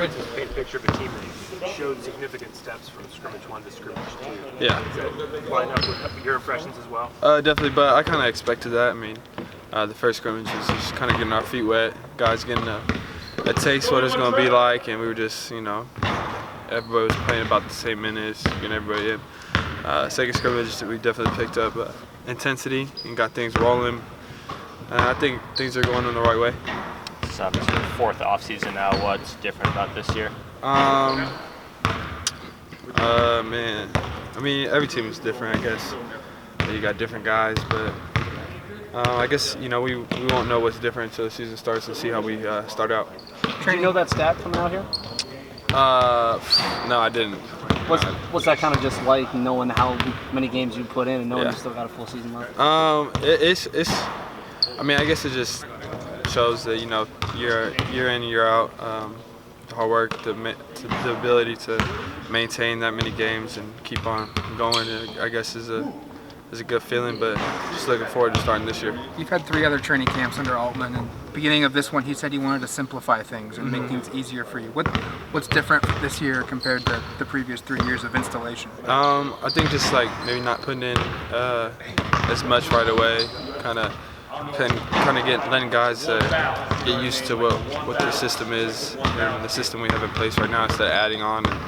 for instance, Payton Pritchard, a team that showed significant steps from scrimmage 1 to scrimmage 2. Yeah. Does that line up with your impressions as well? Definitely, but I kind of expected that. I mean, the first scrimmage was just kind of getting our feet wet, guys getting a taste what it's going to be like, and we were just, everybody was playing about the same minutes, getting everybody in. Second scrimmage, we definitely picked up intensity and got things rolling. I think things are going in the right way. It's obviously the fourth offseason now. What's different about this year? Man, I mean, every team is different, I guess. You got different guys, but I guess, we won't know what's different until the season starts and see how we start out. Did you know that stat coming out here? No, I didn't. What's that kind of just like, knowing how many games you put in and knowing you still got a full season left? I guess it just shows that, year in, year out, the hard work, the ability to maintain that many games and keep on going, I guess is a good feeling, but just looking forward to starting this year. You've had 3 other training camps under Altman, and beginning of this one, he said he wanted to simplify things and make things easier for you. What's different this year compared to the previous 3 years of installation? I think just maybe not putting in as much right away, kind of letting guys get used to what the system is and the system we have in place right now instead of adding on and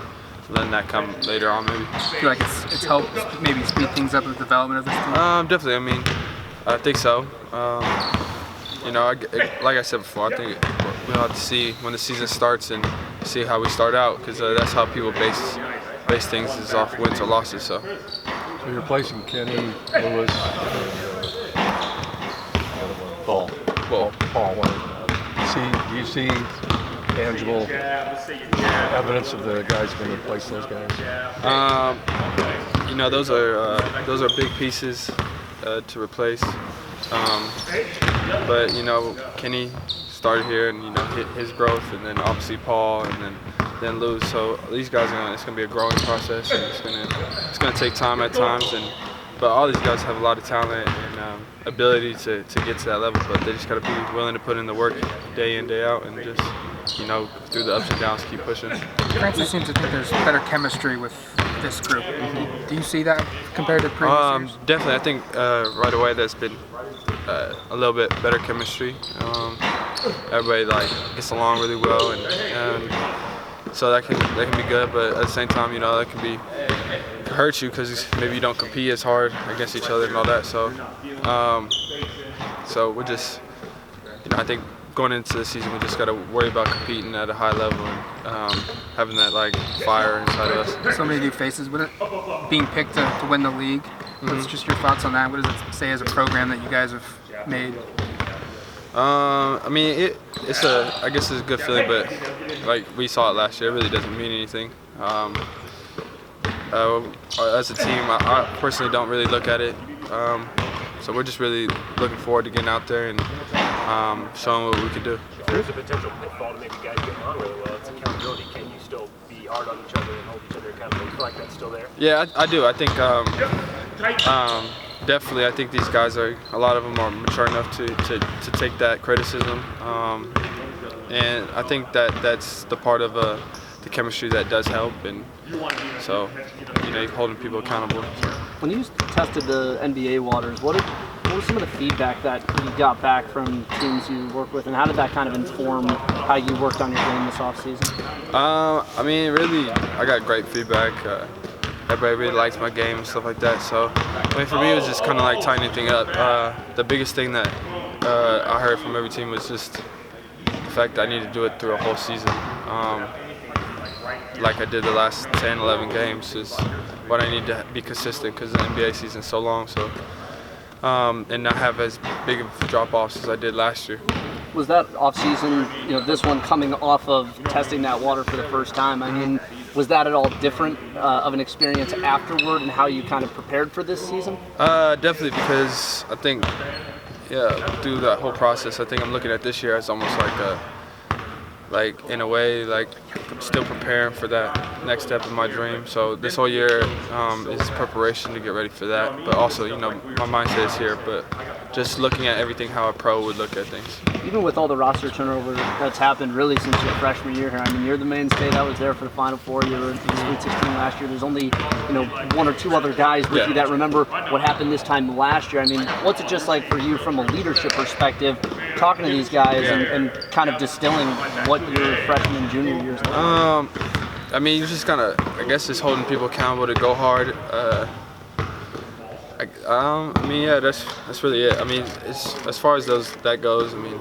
letting that come later on maybe. I feel like it's helped maybe speed things up with the development of this team? Definitely. I think so. Like I said before, I think we'll have to see when the season starts and see how we start out, because that's how people base things is off wins or losses. So you're replacing Kenny, Lewis, Paul. Paul. Do you see tangible evidence of the guys going to replace those guys? Those are big pieces to replace. But Kenny started here and hit his growth, and then obviously Paul, and then Lewis. So these guys it's going to be a growing process, and it's going to take time at times. But all these guys have a lot of talent and ability to get to that level, but they just got to be willing to put in the work day in, day out, and just through the ups and downs, keep pushing. Francis seems to think there's better chemistry with this group. Do you see that compared to previous years? Definitely. I think right away there's been a little bit better chemistry. Everybody gets along really well, and so that can be good. But at the same time, that can hurt you because maybe you don't compete as hard against each other and all that. So we're just, I think going into the season we just got to worry about competing at a high level and having that fire inside of us. So many new faces with it being picked to win the league. What's just your thoughts on that? What does it say as a program that you guys have made? I guess it's a good feeling, but we saw it last year, it really doesn't mean anything. As a team, I personally don't really look at it. So we're just really looking forward to getting out there and showing what we can do. If there's a potential pitfall to maybe guys getting along really well, it's accountability. Can you still be hard on each other and hold each other accountable? You feel like that's still there? Yeah, I do. I think definitely. I think these guys a lot of them are mature enough to take that criticism, and I think that's the part of the chemistry that does help, and so you're holding people accountable. When you tested the NBA waters, what was some of the feedback that you got back from teams you work with, and how did that kind of inform how you worked on your game this offseason? Really, I got great feedback. Everybody really liked my game and stuff like that. So, for me, it was just kind of tightening things up. The biggest thing that I heard from every team was just the fact that I need to do it through a whole season. Like I did the last 10, 11 games is what I need to be consistent, because the NBA season's so long. So, and not have as big of drop-offs as I did last year. Was that off-season, this one coming off of testing that water for the first time, was that at all different of an experience afterward and how you kind of prepared for this season? Definitely, because I think, through that whole process, I think I'm looking at this year as almost in a way, I'm still preparing for that next step in my dream. So this whole year is preparation to get ready for that. But also, my mindset is here, but just looking at everything how a pro would look at things. even with all the roster turnover that's happened really since your freshman year here, I mean, you're the mainstay that was there for the Final Four. You were in the Sweet 16 last year. There's only, one or two other guys with you that remember what happened this time last year. I mean, what's it just like for you from a leadership perspective, talking to these guys and kind of distilling what your freshman and junior years like? I mean, you're just kind of, I guess, just holding people accountable to go hard. I mean, yeah, that's really it. I mean, as far as that goes, I mean,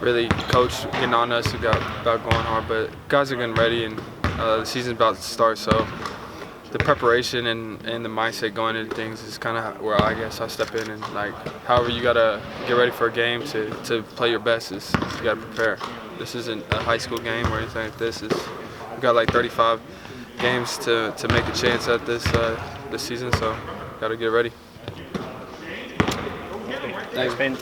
really, coach getting on us about going hard, but guys are getting ready, and the season's about to start, so the preparation and the mindset going into things is kind of where I guess I step in, and like, however you gotta get ready for a game to play your best is you gotta prepare. This isn't a high school game or anything like this. We got like 35 games to make a chance at this season, so gotta get ready. Thanks, Ben.